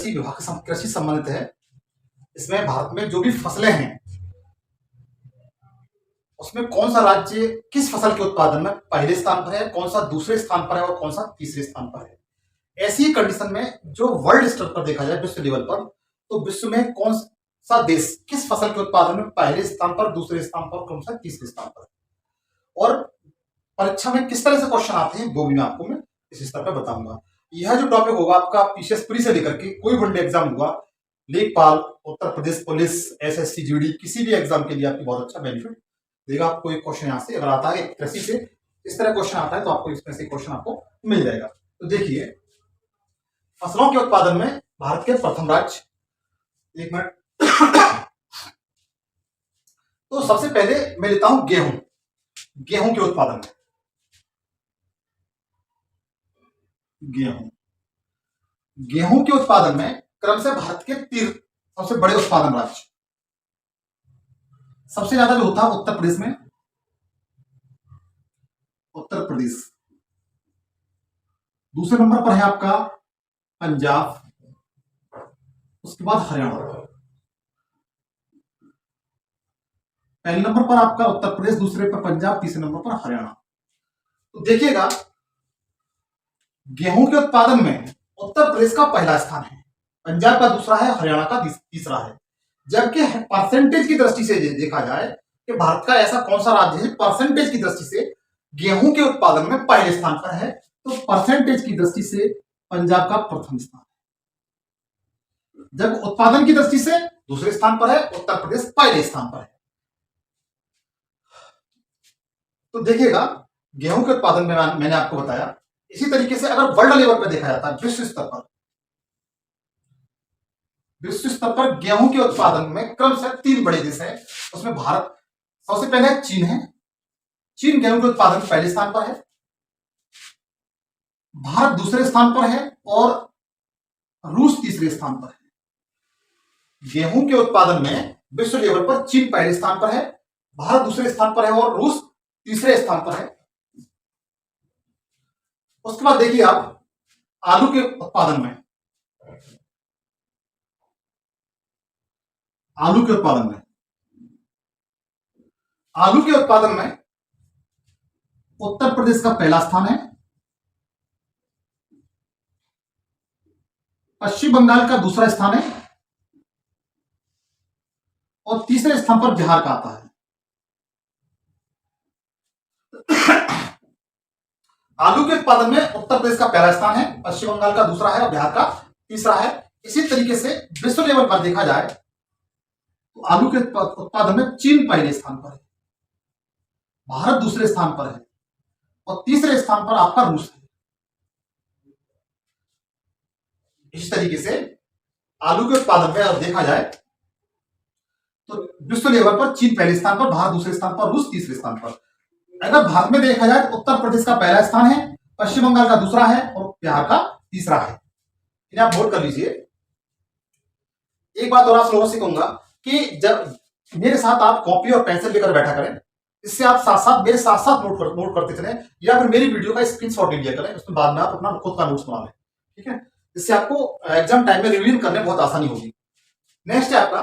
कृषि विभाग कृषि संबंधित है। इसमें भारत में जो भी फसलें हैं उसमें कौन सा राज्य किस फसल के उत्पादन में पहले स्थान पर है, कौन सा दूसरे स्थान पर है और कौन सा तीसरे स्थान पर है। ऐसी कंडीशन में जो वर्ल्ड स्तर पर देखा जाए, विश्व लेवल पर, तो विश्व में कौन सा देश किस फसल के उत्पादन में पहले स्थान पर, दूसरे स्थान पर, कौन सा तीसरे स्थान पर, और परीक्षा में किस तरह से क्वेश्चन आते हैं वो भी मैं आपको इस स्तर पर बताऊंगा। यह जो टॉपिक होगा आपका पीसीएस प्री से लेकर के कोई वनडे एग्जाम हुआ, लेखपाल, Uttar Pradesh police, SSC GD, किसी भी एग्जाम के लिए आपकी बहुत अच्छा बेनिफिट देगा। आपको एक क्वेश्चन यहाँ से अगर आता है कृषि से इस तरह क्वेश्चन आता है तो आपको इसमें से क्वेश्चन आपको मिल जाएगा। तो देखिए, फसलों के उत्पादन में भारत के प्रथम राज्य, एक मिनट तो सबसे पहले मैं लेता हूं गेहूं के उत्पादन में। गेहूं के उत्पादन में क्रम से भारत के 3 सबसे बड़े उत्पादन राज्य। सबसे ज्यादा जो होता है उत्तर प्रदेश में, उत्तर प्रदेश। दूसरे नंबर पर है आपका पंजाब, उसके बाद हरियाणा। पहले नंबर पर आपका उत्तर प्रदेश, दूसरे पर पंजाब, तीसरे नंबर पर हरियाणा। तो देखिएगा, गेहूं के उत्पादन में उत्तर प्रदेश का पहला स्थान है, पंजाब का दूसरा है, हरियाणा का तीसरा है। जबकि परसेंटेज की दृष्टि से देखा जाए कि भारत का ऐसा कौन सा राज्य है परसेंटेज की दृष्टि से गेहूं के उत्पादन में पहले स्थान पर है, तो परसेंटेज की दृष्टि से पंजाब का प्रथम स्थान है। जब उत्पादन की दृष्टि से दूसरे स्थान पर है, उत्तर प्रदेश पहले स्थान पर है। तो देखिएगा, गेहूं के उत्पादन में मैंने आपको बताया। इसी तरीके से अगर वर्ल्ड लेवल पर देखा जाता है, विश्व स्तर पर गेहूं के उत्पादन में क्रम से 3 बड़े देश हैं। उसमें भारत सबसे पहले चीन है। चीन गेहूं के उत्पादन में पहले स्थान पर है, भारत दूसरे स्थान पर है और रूस तीसरे स्थान पर है। गेहूं के उत्पादन में विश्व लेवल पर चीन पहले स्थान पर है, भारत दूसरे स्थान पर है और रूस तीसरे स्थान पर है। उसके बाद देखिए आप आलू के उत्पादन में, आलू के उत्पादन में उत्तर प्रदेश का पहला स्थान है, पश्चिम बंगाल का दूसरा स्थान है और तीसरे स्थान पर बिहार का आता है। आलू के उत्पादन में उत्तर प्रदेश का पहला स्थान है, पश्चिम बंगाल का दूसरा है और बिहार का तीसरा है। इसी तरीके से विश्व लेवल पर देखा जाए तो आलू के उत्पादन में चीन पहले स्थान पर है, भारत दूसरे स्थान पर है और तीसरे स्थान पर आपका रूस है। इस तरीके से आलू के उत्पादन में अगर देखा जाए तो विश्व लेवल पर चीन पहले स्थान पर, भारत दूसरे स्थान पर, रूस तीसरे स्थान पर। अगर भारत में देखा जाए तो उत्तर प्रदेश का पहला स्थान है, पश्चिम बंगाल का दूसरा है और बिहार का तीसरा है। इन्हें आप नोट कर लीजिए। एक बात और आप लोगों से कहूंगा कि जब मेरे साथ आप कॉपी और पेंसिल लेकर बैठा करें, इससे आप साथ साथ मेरे साथ साथ नोट करते चलें, या फिर मेरी वीडियो का स्क्रीनशॉट ले लिया करें, उसमें बाद में आप अपना खुद का नोट्स बना लें, ठीक है। इससे आपको एग्जाम टाइम में रिवीजन करने में बहुत आसानी होगी। नेक्स्ट है आपका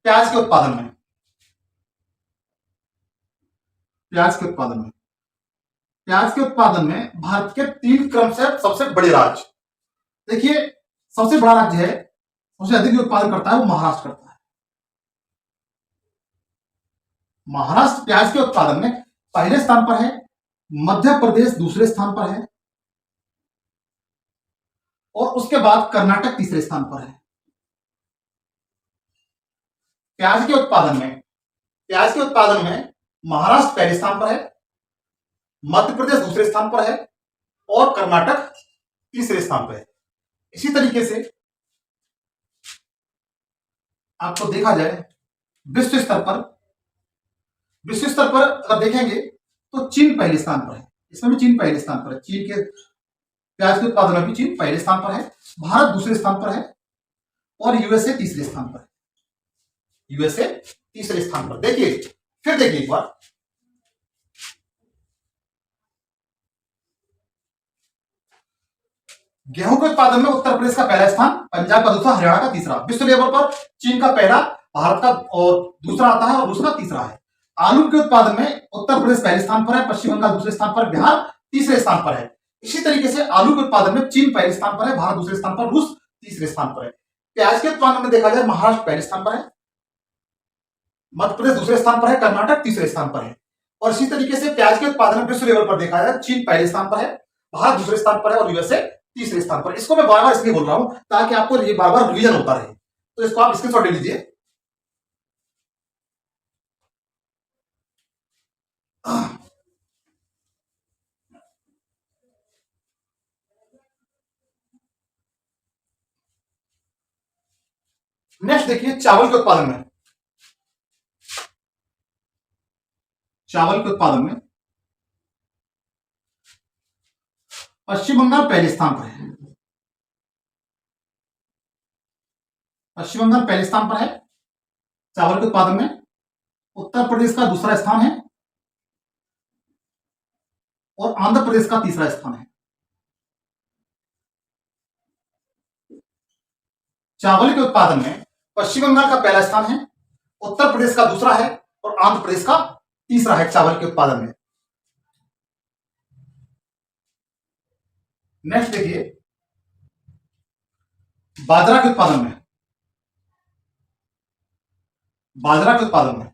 प्याज के उत्पादन में। प्याज के उत्पादन में भारत के 3 क्रम से सबसे बड़े राज्य। देखिए, सबसे बड़ा राज्य है, सबसे अधिक उत्पादन करता है वो महाराष्ट्र करता है। महाराष्ट्र प्याज के उत्पादन में पहले स्थान पर है, मध्य प्रदेश दूसरे स्थान पर है और उसके बाद कर्नाटक तीसरे स्थान पर है। प्याज के उत्पादन में महाराष्ट्र पहले स्थान पर है, मध्य प्रदेश दूसरे स्थान पर है और कर्नाटक तीसरे स्थान पर है। इसी तरीके से आपको देखा जाए विश्व स्तर पर अगर देखेंगे तो चीन पहले स्थान पर है। इसमें भी चीन पहले स्थान पर है। चीन के प्याज के उत्पादन में भी चीन पहले स्थान पर है, भारत दूसरे स्थान पर है और यूएसए तीसरे स्थान पर है। देखिए, फिर देखिए एक बार, गेहूं के उत्पादन में उत्तर प्रदेश का पहला स्थान, पंजाब का दूसरा, हरियाणा का तीसरा। विश्व लेवल पर चीन का पहला, भारत का और दूसरा आता है और रूस का तीसरा है। आलू के उत्पादन में उत्तर प्रदेश पहले स्थान पर है, पश्चिम बंगाल दूसरे स्थान पर, बिहार तीसरे स्थान पर है। इसी तरीके से आलू के उत्पादन में चीन पहले स्थान पर है, भारत दूसरे स्थान पर, रूस तीसरे स्थान पर है। प्याज के उत्पादन में देखा जाए महाराष्ट्र पहले स्थान पर है, मध्य प्रदेश दूसरे स्थान पर है, कर्नाटक तीसरे स्थान पर है। और इसी तरीके से प्याज के उत्पादन में विश्व लेवल पर देखा जाए चीन पहले स्थान पर है, भारत दूसरे स्थान पर है और यूएसए तीसरे स्थान पर। इसको मैं बार बार इसलिए बोल रहा हूं ताकि आपको ये बार बार रिवीजन होता रहे, तो इसको आप स्क्रीनशॉट ले लीजिए। नेक्स्ट देखिए चावल के उत्पादन में। चावल के उत्पादन में पश्चिम बंगाल पहले स्थान पर है, पश्चिम बंगाल पहले स्थान पर है चावल के उत्पादन में। उत्तर प्रदेश का दूसरा स्थान है और आंध्र प्रदेश का तीसरा स्थान है। चावल के उत्पादन में पश्चिम बंगाल का पहला स्थान है, उत्तर प्रदेश का दूसरा है और आंध्र प्रदेश का तीसरा है चावल के उत्पादन में। नेक्स्ट देखिए बाजरा के उत्पादन में। बाजरा के उत्पादन में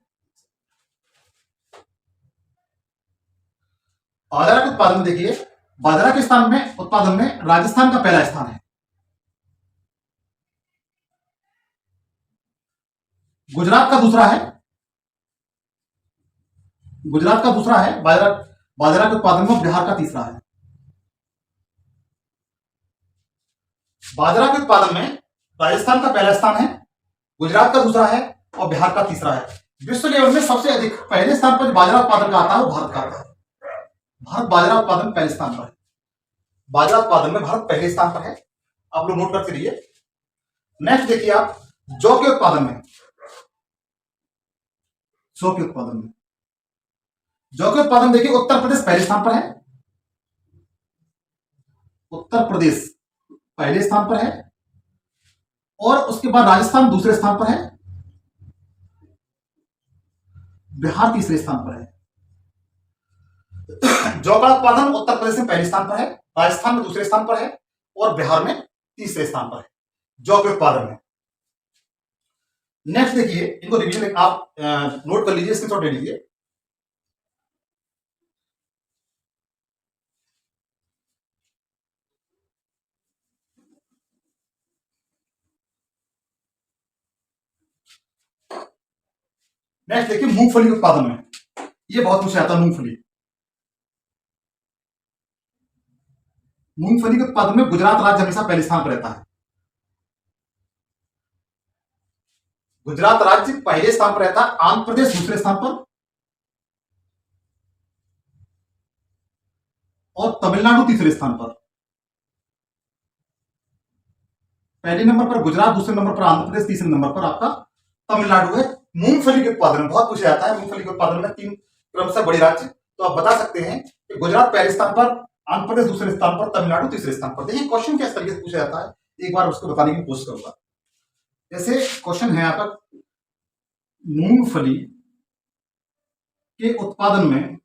बाजरा के उत्पादन में देखिए बाजरा के स्थान में उत्पादन में राजस्थान का पहला स्थान है, गुजरात का दूसरा है, गुजरात का दूसरा है बाजरा। बाजरा के उत्पादन में बिहार का तीसरा है। बाजरा के उत्पादन में राजस्थान का पहला स्थान है, गुजरात का दूसरा है और बिहार का तीसरा है। विश्व लेवल में सबसे अधिक पहले स्थान पर बाजरा उत्पादन का आता है वो भारत का आता है। भारत बाजरा उत्पादन पहले स्थान पर है, बाजरा उत्पादन में भारत पहले स्थान पर है, आप लोग नोट करते रहिए। नेक्स्ट देखिए आप जौ के उत्पादन में। जौ के उत्पादन में जौ के उत्पादन देखिए उत्तर प्रदेश पहले स्थान पर है, उत्तर प्रदेश पहले स्थान पर है और उसके बाद राजस्थान दूसरे स्थान पर है, बिहार तीसरे स्थान पर है। जौ का उत्पादन उत्तर प्रदेश में पहले स्थान पर है, राजस्थान में दूसरे स्थान पर है और बिहार में तीसरे स्थान पर है जौ के उत्पादन में। नेक्स्ट देखिए इनको रिवीजन आप नोट कर लीजिए, स्क्रीनशॉट ले लीजिए। नेक्स्ट देखिए मूंगफली के उत्पादन में, ये बहुत पूछा जाता है मूंगफली। मूंगफली के उत्पादन में गुजरात राज्य हमेशा पहले स्थान पर रहता है, गुजरात राज्य पहले स्थान पर रहता है, आंध्र प्रदेश दूसरे स्थान पर और तमिलनाडु तीसरे स्थान पर। पहले नंबर पर गुजरात, दूसरे नंबर पर आंध्र प्रदेश, तीसरे नंबर पर आपका तमिलनाडु है। मूंगफली के उत्पादन में बहुत पूछा जाता है, मूंगफली के उत्पादन में तीन क्रमशः बड़ी राज्य, तो आप बता सकते हैं कि गुजरात पहले स्थान पर, आंध्र प्रदेश दूसरे स्थान पर, तमिलनाडु तीसरे स्थान पर। देखिए क्वेश्चन किस तरीके से पूछा जाता है, एक बार उसको बताने की कोशिश करूंगा। जैसे क्वेश्चन है यहाँ पर मूंगफली के उत्पादन में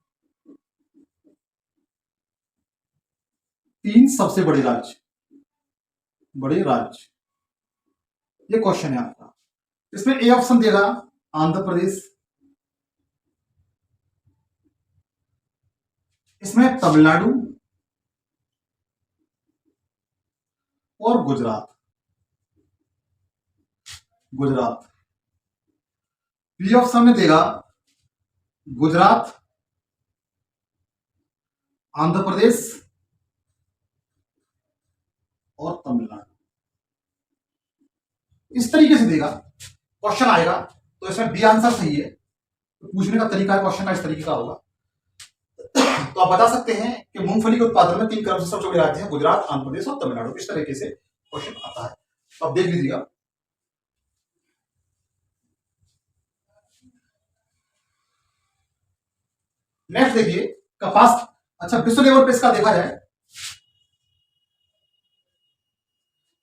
तीन सबसे बड़े राज्य, ये क्वेश्चन है आपका। इसमें ए ऑप्शन देगा आंध्र प्रदेश, इसमें तमिलनाडु और गुजरात। बी ऑप्शन में देगा गुजरात, आंध्र प्रदेश और तमिलनाडु। इस तरीके से देगा क्वेश्चन आएगा, तो इसमें बी आंसर सही है। तो पूछने का तरीका क्वेश्चन का इस तरीके का होगा। तो आप बता सकते हैं कि मूंगफली के उत्पादन में तीन क्रम से सबसे बड़े राज्य हैं, गुजरात, आंध्र प्रदेश और तमिलनाडु। इस तरीके से क्वेश्चन आता है, तो आप देख लीजिएगा। नेक्स्ट देखिए कपास। अच्छा विश्व लेवल पे इसका देखा जाए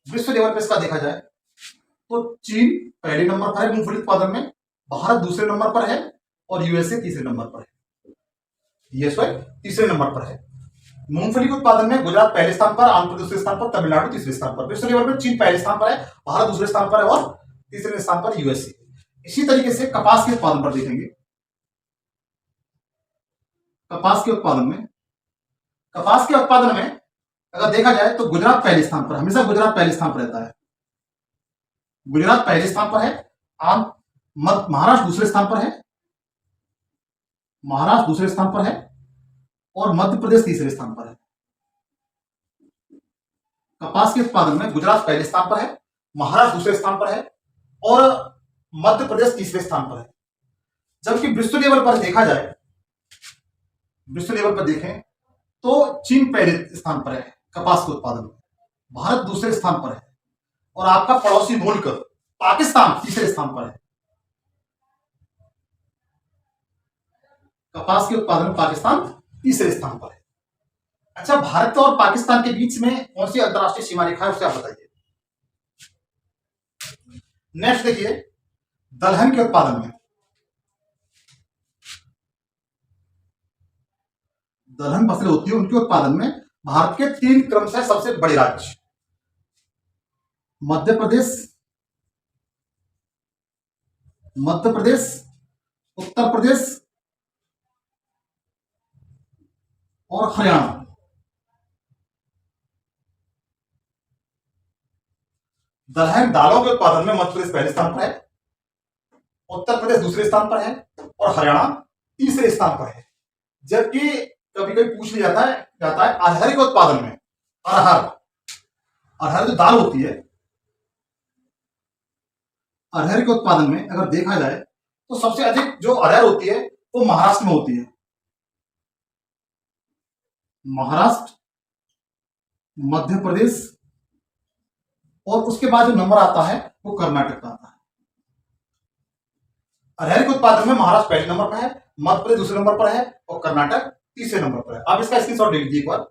विश्व लेवल पे इसका देखा जाए तो चीन पहले नंबर पर है मूंगफली उत्पादन में, भारत दूसरे नंबर पर है और यूएसए तीसरे नंबर पर है। यूएसए तीसरे नंबर पर है। मूंगफली के उत्पादन में गुजरात पहले स्थान पर, आंध्र प्रदेश दूसरे स्थान पर, तमिलनाडु तीसरे स्थान पर। विश्व लेवल पर चीन पहले स्थान पर है, भारत दूसरे स्थान पर है और तीसरे स्थान पर यूएसए। इसी तरीके से कपास के उत्पादन पर देखेंगे। कपास के उत्पादन में अगर देखा जाए तो गुजरात पहले स्थान पर, हमेशा गुजरात पहले स्थान पर रहता है। गुजरात पहले स्थान पर है, महाराष्ट्र दूसरे स्थान पर है, महाराष्ट्र दूसरे स्थान पर है और मध्य प्रदेश तीसरे स्थान पर है। कपास के उत्पादन में गुजरात पहले स्थान पर है, महाराष्ट्र दूसरे स्थान पर है और मध्य प्रदेश तीसरे स्थान पर है। जबकि विश्व लेवल पर देखा जाए, विश्व लेवल पर देखें तो चीन पहले स्थान पर है कपास के उत्पादन में, भारत दूसरे स्थान पर है और आपका पड़ोसी मुल्क पाकिस्तान तीसरे स्थान पर है। कपास के उत्पादन में पाकिस्तान तीसरे स्थान पर है। अच्छा, भारत और पाकिस्तान के बीच में कौन सी अंतरराष्ट्रीय सीमा रेखा है उससे आप बताइए। नेक्स्ट देखिए, दलहन के उत्पादन में, दलहन फसलें होती है उनके उत्पादन में भारत के 3 क्रमशः सबसे बड़े राज्य मध्य प्रदेश, उत्तर प्रदेश और हरियाणा। दलहन दालों के उत्पादन में मध्य प्रदेश पहले स्थान पर है, उत्तर प्रदेश दूसरे स्थान पर है और हरियाणा तीसरे स्थान पर है। जबकि कभी कभी पूछ लिया जाता है अरहर के उत्पादन में, अरहर जो दाल होती है, अरहर के उत्पादन में अगर देखा जाए तो सबसे अधिक जो अरहर होती है वो महाराष्ट्र में होती है। महाराष्ट्र, मध्य प्रदेश और उसके बाद जो नंबर आता है वो कर्नाटक का आता है। अरहर के उत्पादन में महाराष्ट्र पहले नंबर पर है, मध्य प्रदेश दूसरे नंबर पर है और कर्नाटक तीसरे नंबर पर है। आप इसका स्क्रीनशॉट ले लीजिए, एक बार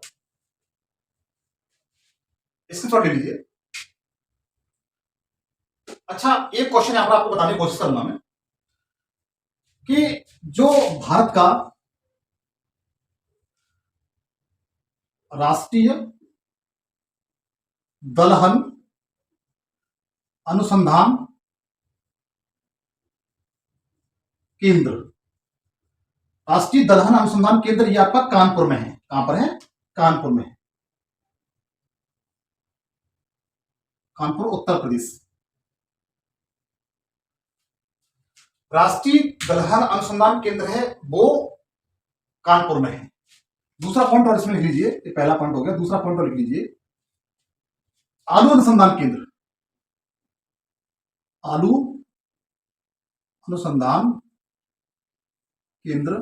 स्क्रीनशॉट ले लीजिए। अच्छा, एक क्वेश्चन यहां पर आपको बताने की कोशिश करूंगा मैं कि जो भारत का राष्ट्रीय दलहन अनुसंधान केंद्र, राष्ट्रीय दलहन अनुसंधान केंद्र ये आपका कानपुर में है। कहां पर है? कानपुर में है, कानपुर उत्तर प्रदेश। राष्ट्रीय दलहन अनुसंधान केंद्र है वो कानपुर में है। दूसरा पॉइंट और इसमें लिख लीजिए, ये पहला पॉइंट हो गया, दूसरा पॉइंट और लिख लीजिए, आलू अनुसंधान केंद्र, आलू अनुसंधान केंद्र,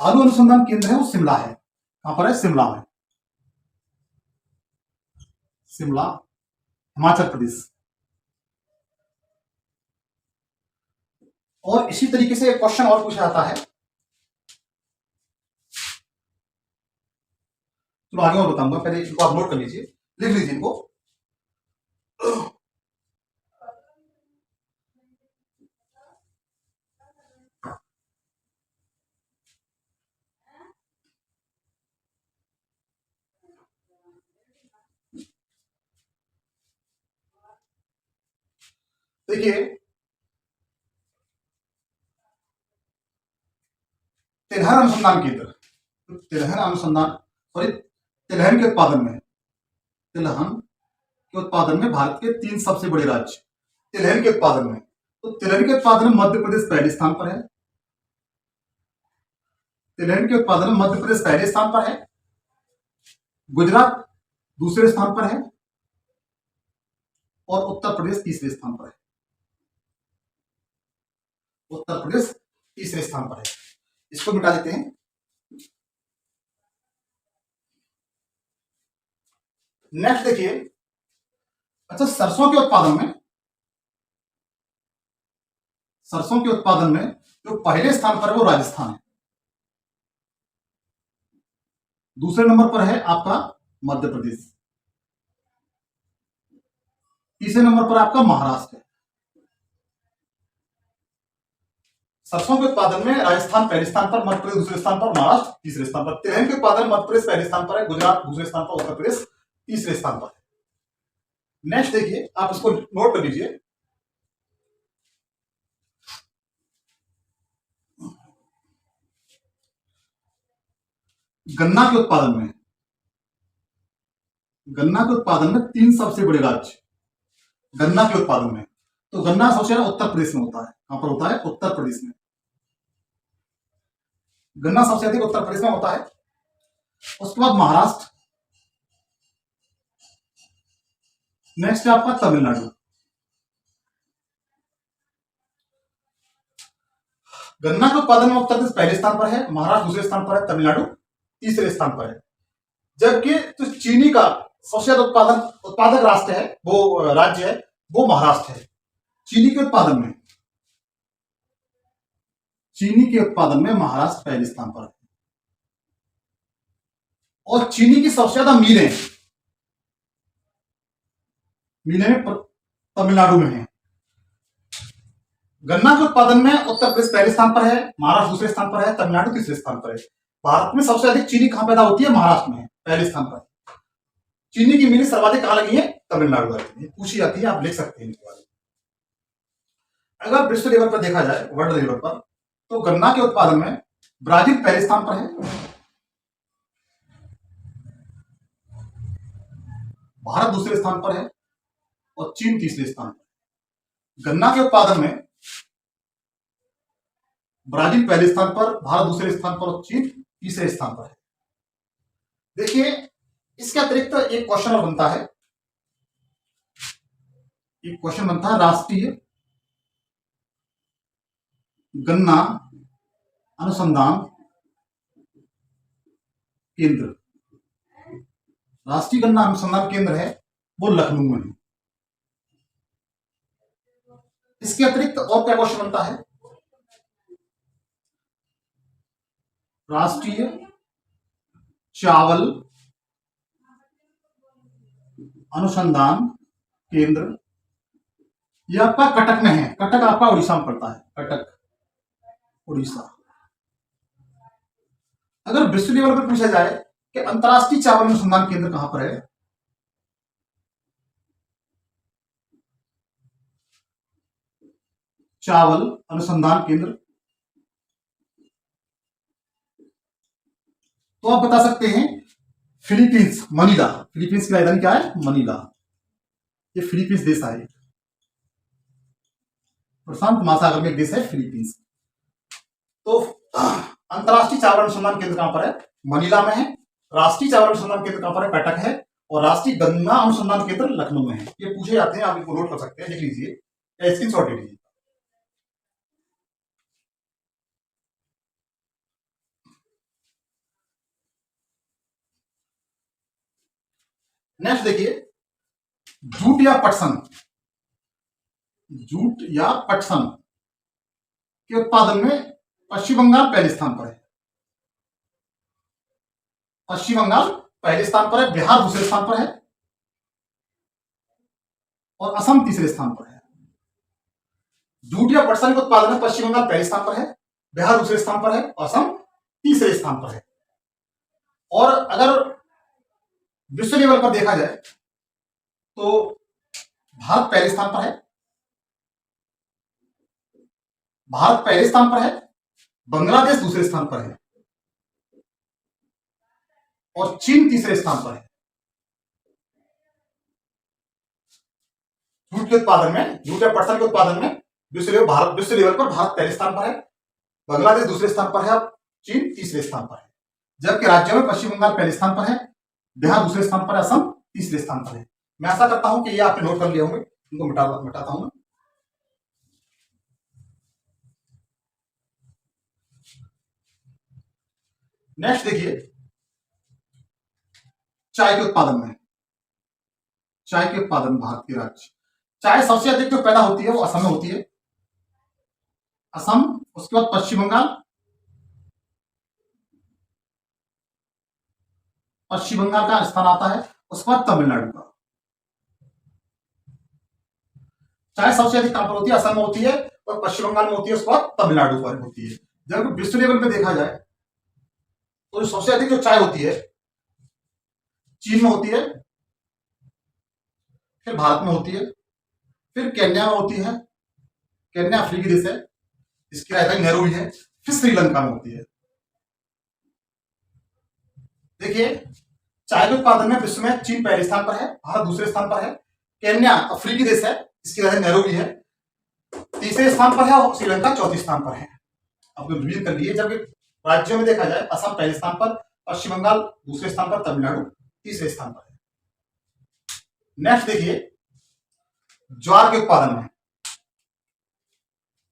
आलू अनुसंधान केंद्र है वो शिमला है। कहां पर है? शिमला में, शिमला हिमाचल प्रदेश। और इसी तरीके से एक क्वेश्चन और पूछा जाता है, चलो आगे और बताऊंगा, पहले इनको आप नोट कर लीजिए, लिख लीजिए इनको। देखिए, तिलहन अनुसंधान केंद्र, तिलहन अनुसंधान सॉरी तिलहन के उत्पादन में, तिलहन के उत्पादन में भारत के 3 सबसे बड़े राज्य तिलहन के उत्पादन में, तो तिलहन के उत्पादन में मध्य प्रदेश पहले स्थान पर है, तिलहन के उत्पादन में मध्य प्रदेश पहले स्थान पर है, गुजरात दूसरे स्थान पर है और उत्तर प्रदेश तीसरे स्थान पर है, उत्तर प्रदेश तीसरे स्थान पर है। इसको मिटा देते हैं। नेक्स्ट देखिए, अच्छा सरसों के उत्पादन में, सरसों के उत्पादन में जो पहले स्थान पर है वो राजस्थान है, दूसरे नंबर पर है आपका मध्य प्रदेश, तीसरे नंबर पर आपका महाराष्ट्र है। सरसों के उत्पादन में राजस्थान पहले स्थान पर, मध्य प्रदेश दूसरे स्थान पर, महाराष्ट्र तीसरे स्थान पर। तिलहन के उत्पादन मध्य प्रदेश पहले स्थान पर है, गुजरात दूसरे स्थान पर, उत्तर प्रदेश तीसरे स्थान पर है। नेक्स्ट देखिए, आप इसको नोट कर लीजिए। गन्ना के उत्पादन में, गन्ना के उत्पादन में तीन सबसे बड़े राज्य गन्ना के उत्पादन में, तो गन्ना सबसे ज्यादा उत्तर प्रदेश में होता है। कहां पर होता है? उत्तर प्रदेश में। गन्ना सबसे अधिक उत्तर प्रदेश में होता है। उसके बाद महाराष्ट्र, नेक्स्ट है आपका तमिलनाडु। गन्ना के उत्पादन में उत्तर प्रदेश पहले स्थान पर है, महाराष्ट्र दूसरे स्थान पर है, तमिलनाडु तीसरे स्थान पर है। जबकि तो चीनी का सबसे ज्यादा उत्पादक राष्ट्र है, वो राज्य है, वो महाराष्ट्र है। चीनी के उत्पादन में, महाराष्ट्र पहले स्थान पर है। और चीनी की सबसे ज्यादा मिलें तमिलनाडु में है। गन्ना के उत्पादन में उत्तर प्रदेश पहले स्थान पर है, महाराष्ट्र दूसरे स्थान पर है, तमिलनाडु तीसरे स्थान पर है। भारत में सबसे अधिक चीनी कहां पैदा होती है? महाराष्ट्र में है, पहले स्थान पर। चीनी की मिलें सर्वाधिक कहां लगी है? तमिलनाडु में पूछी जाती है, आप लिख सकते हैं इनके बारे में। अगर विश्व लेवल पर देखा जाए, वर्ल्ड लेवल पर, तो गन्ना के उत्पादन में ब्राजील पहले स्थान पर है, भारत दूसरे स्थान पर है और चीन तीसरे स्थान पर। गन्ना के उत्पादन में ब्राजील पहले स्थान पर, भारत दूसरे स्थान पर और चीन तीसरे स्थान पर है। देखिए, इसके अतिरिक्त एक क्वेश्चन और बनता है, राष्ट्रीय गन्ना अनुसंधान केंद्र। राष्ट्रीय गन्ना अनुसंधान केंद्र है, वो लखनऊ में है। इसके अतिरिक्त और क्या क्वेश्चन बनता है? राष्ट्रीय चावल अनुसंधान केंद्र, यह आपका कटक में है। कटक आपका उड़ीसा में पड़ता है, कटक उड़ीसा। अगर विश्व लेवल पर पूछा जाए कि अंतरराष्ट्रीय चावल अनुसंधान केंद्र कहां पर है, चावल अनुसंधान केंद्र, तो आप बता सकते हैं फिलीपींस, मनीला। फिलीपींस की राजधानी क्या है? मनीला। ये फिलीपींस देश है, प्रशांत महासागर में एक देश है फिलीपींस। तो अंतरराष्ट्रीय चावल अनुसंधान केंद्र कहां पर है? मनीला में है। राष्ट्रीय चावल अनुसंधान केंद्र कहां पर है? कटक है। और राष्ट्रीय गन्ना अनुसंधान केंद्र लखनऊ में है। ये पूछे जाते हैं, आप इनको नोट कर सकते हैं, लिख लीजिए या स्क्रीनशॉट ले लीजिए। नेक्स्ट देखिए, जूट या पटसन, के उत्पादन में पश्चिम बंगाल पहले स्थान पर है। पश्चिम बंगाल पहले स्थान पर है, बिहार दूसरे स्थान पर है और असम तीसरे स्थान पर है। जूट या पटसन के उत्पादन में पश्चिम बंगाल पहले स्थान पर है, बिहार दूसरे स्थान पर है और असम तीसरे स्थान पर है। और अगर विश्व लेवल पर देखा जाए तो भारत पहले स्थान पर है, बांग्लादेश दूसरे स्थान पर है और चीन तीसरे स्थान पर है। जूट के उत्पादन में, जूट या पटसन के उत्पादन में विश्व लेवल पर भारत पहले स्थान पर है, बांग्लादेश दूसरे स्थान पर है, चीन तीसरे स्थान पर है। जबकि राज्यों में पश्चिम बंगाल पहले स्थान पर है, बिहार दूसरे स्थान पर है, असम तीसरे स्थान पर है। मैं आशा करता हूं कि ये आपने नोट कर लिए होंगे, इनको मिटाता हूं। नेक्स्ट देखिए, चाय के उत्पादन में, भारत के राज्य, चाय सबसे अधिक जो पैदा होती है वो असम में होती है। असम, उसके बाद पश्चिम बंगाल, का स्थान आता है, उसके बाद तमिलनाडु का। चाय सबसे अधिक कहां पर होती है? असम में होती है और पश्चिम बंगाल में होती है, उसके बाद तमिलनाडु पर होती है। जब विश्व लेवल पे देखा जाए तो सबसे अधिक जो चाय होती है चीन में होती है, फिर भारत में होती है, फिर केन्या में होती है, केन्या अफ्रीकी देश है, इसकी राजधानी नैरोबी है, फिर श्रीलंका में होती है। देखिए, चाय के उत्पादन में विश्व में चीन पहले स्थान पर है, भारत दूसरे स्थान पर है, केन्या अफ्रीकी देश है, इसकी राजधानी नैरोबी है, तीसरे स्थान पर है और श्रीलंका चौथे स्थान पर है। अब रिवील कर लिए, जब राज्यों में देखा जाए असम पहले स्थान पर, पश्चिम बंगाल दूसरे स्थान पर, तमिलनाडु तीसरे स्थान पर है। नेक्स्ट देखिए, ज्वार के उत्पादन में,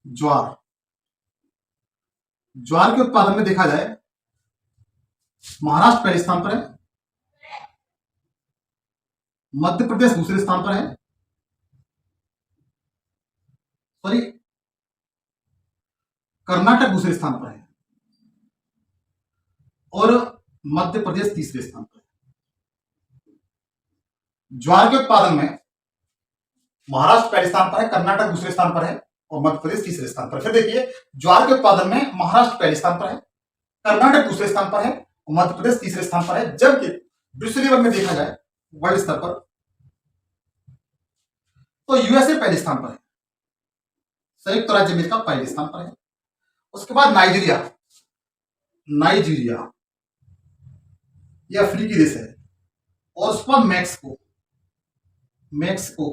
ज्वार ज्वार के उत्पादन में देखा जाए महाराष्ट्र पहले स्थान पर है, मध्य प्रदेश दूसरे स्थान पर है, सॉरी कर्नाटक दूसरे स्थान पर है और मध्य प्रदेश तीसरे स्थान पर है। ज्वार के उत्पादन में महाराष्ट्र पहले स्थान पर है, कर्नाटक दूसरे स्थान पर है और मध्य प्रदेश तीसरे स्थान पर। फिर देखिए, ज्वार के उत्पादन में महाराष्ट्र पहले स्थान पर है, कर्नाटक दूसरे स्थान पर है और मध्य प्रदेश तीसरे स्थान पर है। जबकि विश्व लेवल में देखा जाए वर्ल्ड स्तर पर तो यूएसए पहले स्थान पर है, संयुक्त राज्य अमेरिका पहले स्थान पर है, उसके बाद नाइजीरिया, नाइजीरिया ये अफ्रीकी देश है और उसके बाद मैक्सिको, मैक्सिको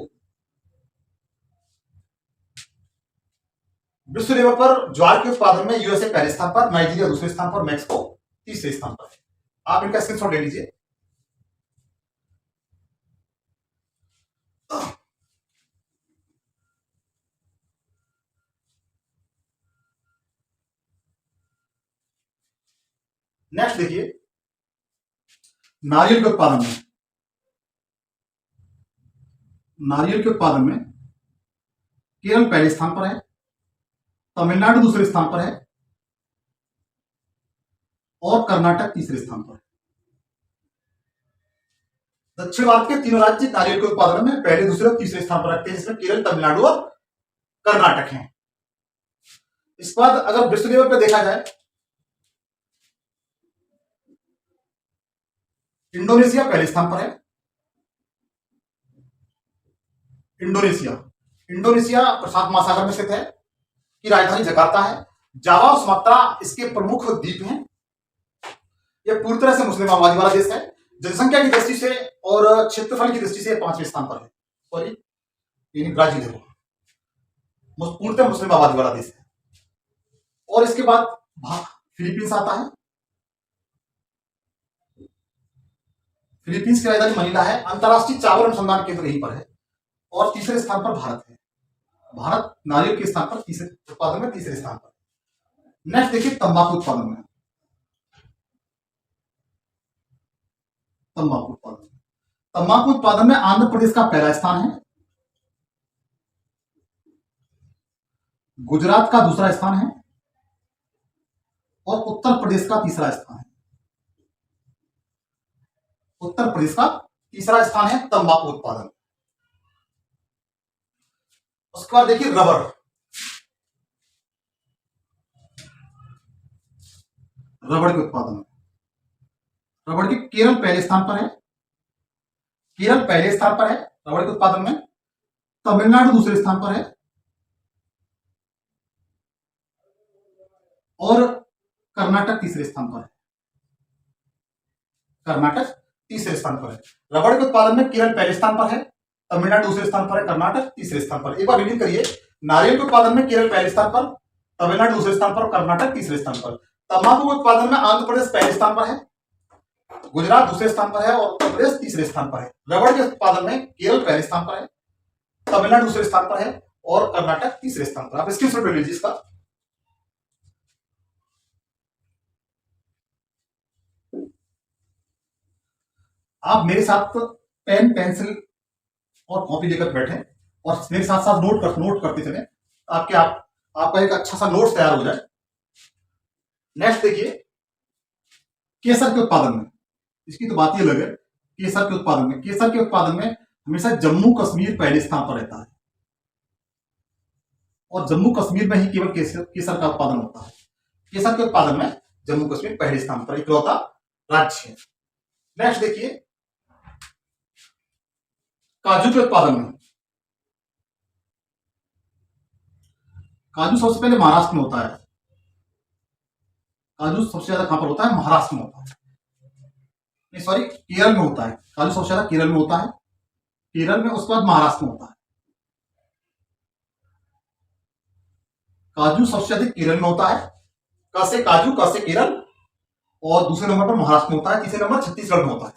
विश्व लेवल पर ज्वार के उत्पादन में यूएसए पहले स्थान पर, नाइजीरिया दूसरे स्थान पर, मैक्सिको तीसरे स्थान पर है। आप इनका स्क्रीनशॉट ले लीजिए। नेक्स्ट देखिए, नारियल के उत्पादन में, नारियल के उत्पादन में केरल पहले स्थान पर है, तमिलनाडु दूसरे स्थान पर है और कर्नाटक तीसरे स्थान पर है। दक्षिण भारत के तीनों राज्य नारियल के उत्पादन में पहले, दूसरे और तीसरे स्थान पर रखते हैं, जिसमें केरल, तमिलनाडु और कर्नाटक हैं। इसके बाद अगर विश्व लेवल पर देखा जाए, इंडोनेशिया पहले स्थान पर है, इंडोनेशिया इंडोनेशिया प्रशांत महासागर में स्थित है, की राजधानी जकार्ता है, जावा और सुमात्रा इसके प्रमुख द्वीप हैं। यह पूरी तरह से मुस्लिम आबादी वाला देश है, जनसंख्या की दृष्टि से और क्षेत्रफल की दृष्टि से पांचवें स्थान पर है, सॉरी यानी ब्राजील है वो, पूर्णतः मुस्लिम आबादी वाला देश है। और इसके बाद फिलीपींस आता है, फिलीपींस की राजधानी मनीला है, अंतरराष्ट्रीय चावल अनुसंधान केंद्र यहीं पर है और तीसरे स्थान पर भारत है। भारत नारियल के स्थान पर तीसरे उत्पादन में तीसरे स्थान पर। नेक्स्ट देखिए, तंबाकू उत्पादन में, तंबाकू उत्पादन, तंबाकू उत्पादन में आंध्र प्रदेश का पहला स्थान है, गुजरात का दूसरा स्थान है और उत्तर प्रदेश का तीसरा स्थान है। उत्तर प्रदेश का तीसरा स्थान है तंबाकू उत्पादन। उसके बाद देखिए रबर, रबड़ के उत्पादन में, रबड़ के केरल पहले स्थान पर है, केरल पहले स्थान पर है रबड़ के उत्पादन में, तमिलनाडु दूसरे स्थान पर है और कर्नाटक तीसरे स्थान पर है, कर्नाटक तीसरे स्थान पर है। रबड़ के उत्पादन में केरल पहले स्थान पर है, तमिलनाडु दूसरे स्थान पर है, कर्नाटक तीसरे स्थान पर। एक बार रिवील करिए, नारियल के उत्पादन में केरल पहले स्थान पर, तमिलनाडु दूसरे स्थान पर, कर्नाटक तीसरे स्थान पर। तंबाकू के उत्पादन में आंध्र प्रदेश पहले स्थान पर है, गुजरात दूसरे स्थान पर है और उत्तर प्रदेश तीसरे स्थान पर है। रबड़ के उत्पादन में केरल पहले स्थान पर है, तमिलनाडु दूसरे स्थान पर है और कर्नाटक तीसरे स्थान पर। आप स्क्रीनशॉट ले लीजिए इसका। आप मेरे साथ पेन, पेंसिल और कॉपी लेकर बैठे और मेरे साथ साथ नोट करते चले, आपका एक अच्छा सा नोट्स तैयार हो जाए। नेक्स्ट देखिए, केसर के उत्पादन में, इसकी तो बात ही अलग है। केसर के उत्पादन में हमेशा जम्मू कश्मीर पहले स्थान पर रहता है, और जम्मू कश्मीर में ही केवल केसर केसर का उत्पादन होता है। केसर के उत्पादन में जम्मू कश्मीर पहले स्थान पर इकलौता राज्य है। नेक्स्ट देखिए, काजू के उत्पादन में काजू सबसे पहले महाराष्ट्र में होता है। काजू सबसे ज्यादा कहां पर होता है? महाराष्ट्र में होता है, नहीं सॉरी, केरल में होता है। काजू सबसे ज्यादा केरल में होता है, केरल में, उसके बाद महाराष्ट्र में होता है। काजू सबसे अधिक केरल में होता है, क से काजू, क से केरल, और दूसरे नंबर पर महाराष्ट्र में होता है, तीसरे नंबर छत्तीसगढ़ में होता है।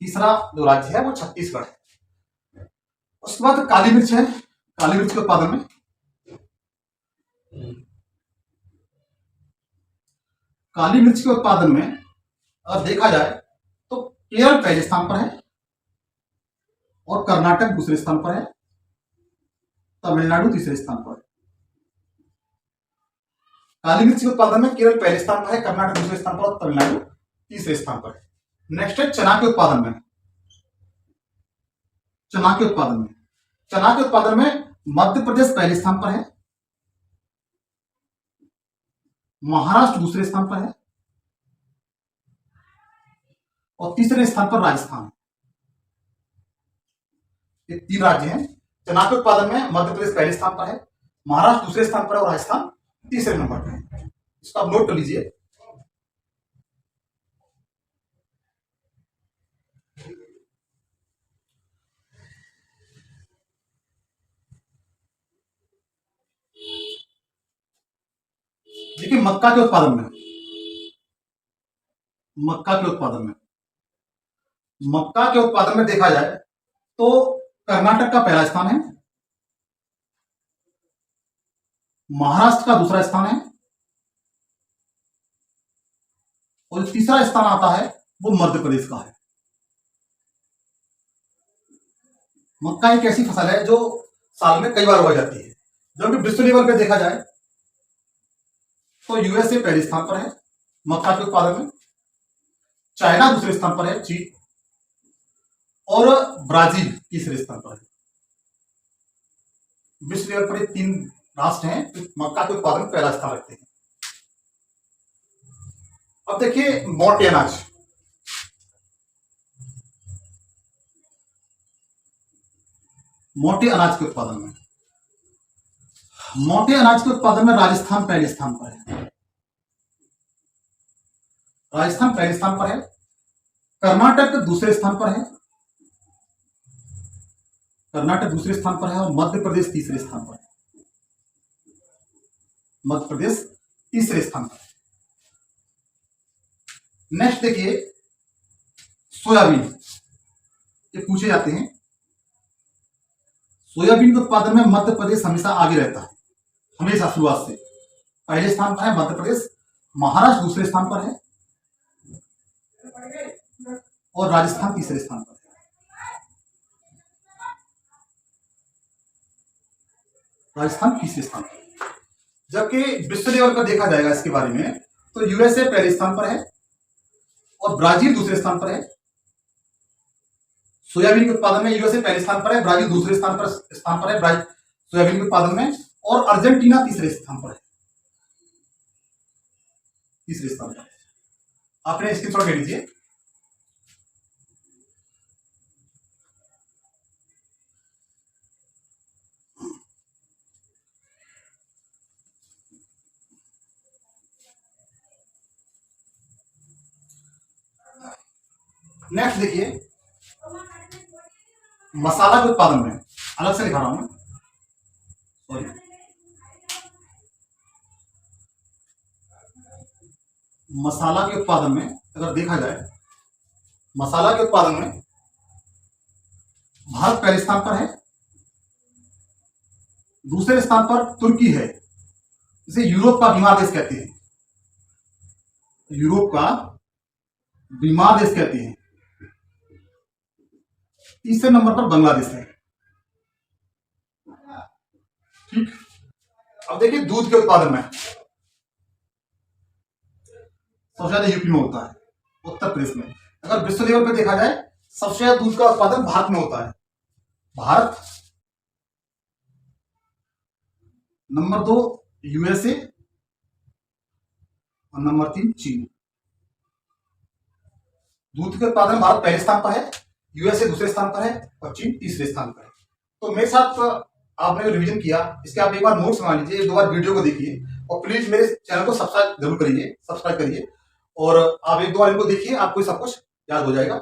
तीसरा जो राज्य है वो छत्तीसगढ़ है। उसके बाद काली मिर्च है। काली मिर्च के उत्पादन में काली मिर्च के उत्पादन में अगर देखा जाए तो केरल पहले स्थान पर है और कर्नाटक दूसरे स्थान पर है, तमिलनाडु तीसरे स्थान पर है। काली मिर्च के उत्पादन में केरल पहले स्थान पर है, कर्नाटक दूसरे स्थान पर और तमिलनाडु तीसरे स्थान पर है। नेक्स्ट है चना के उत्पादन में। चना के उत्पादन में मध्य प्रदेश पहले स्थान पर है, महाराष्ट्र दूसरे स्थान पर है और तीसरे स्थान पर राजस्थान है। ये तीन राज्य हैं। चना के उत्पादन में मध्य प्रदेश पहले स्थान पर है, महाराष्ट्र दूसरे स्थान पर है और राजस्थान तीसरे नंबर पर है। इसको आप नोट कर लीजिए। देखिए, मक्का के उत्पादन में देखा जाए तो कर्नाटक का पहला स्थान है, महाराष्ट्र का दूसरा स्थान है और जो तीसरा स्थान आता है वो मध्य प्रदेश का है। मक्का एक ऐसी फसल है जो साल में कई बार उगाई जाती है। जबकि विश्व लेवल पे देखा जाए तो यूएसए पहले स्थान पर है मक्का के उत्पादन में, चाइना दूसरे स्थान पर है, चीन, और ब्राजील तीसरे स्थान पर है। विश्व लेवल पर ये तीन राष्ट्र हैं जो मक्का के उत्पादन में पहला स्थान रखते हैं। अब देखिए मोटे अनाज। मोटे अनाज के उत्पादन में राजस्थान पहले स्थान पर है। कर्नाटक दूसरे स्थान पर है, और मध्य प्रदेश तीसरे स्थान पर है। नेक्स्ट देखिए सोयाबीन, ये पूछे जाते हैं। सोयाबीन के उत्पादन में मध्य प्रदेश हमेशा आगे रहता है, हमेशा शुरुआत से पहले स्थान पर है मध्य प्रदेश, महाराष्ट्र दूसरे स्थान पर है और राजस्थान तीसरे स्थान पर है। जबकि विश्व लेवल पर देखा जाएगा इसके बारे में तो यूएसए पहले स्थान पर है और ब्राजील दूसरे स्थान पर है। सोयाबीन के उत्पादन में यूएसए पहले स्थान पर है, ब्राजील दूसरे स्थान पर है सोयाबीन के उत्पादन में, और अर्जेंटीना तीसरे स्थान पर है। आपने स्क्रीनशॉट ले लीजिए। नेक्स्ट देखिए मसाला के उत्पादन में, अलग से लिखा रहा हूं मैं, सॉरी, मसाला के उत्पादन में अगर देखा जाए, भारत पहले स्थान पर है, दूसरे स्थान पर तुर्की है, इसे यूरोप का बीमार देश कहते हैं, तीसरे नंबर पर बांग्लादेश है। ठीक, अब देखिए दूध के उत्पादन में सबसे ज्यादा यूपी में होता है, उत्तर प्रदेश में। अगर विश्व लेवल पे देखा जाए सबसे ज्यादा दूध का उत्पादन भारत में होता है। भारत, नंबर 2 यूएसए और नंबर 3 चीन। दूध के उत्पादन भारत पहले स्थान पर है, यूएसए दूसरे स्थान पर है और चीन तीसरे स्थान पर है। तो मेरे साथ आपने जो रिवीजन किया इसके आप एक बार नोट्स बना लीजिए, एक दो बार वीडियो को देखिए और प्लीज मेरे चैनल को सब्सक्राइब जरूर करिए, सब्सक्राइब करिए और आप एक दो बार इनको देखिए, आपको सब कुछ याद हो जाएगा।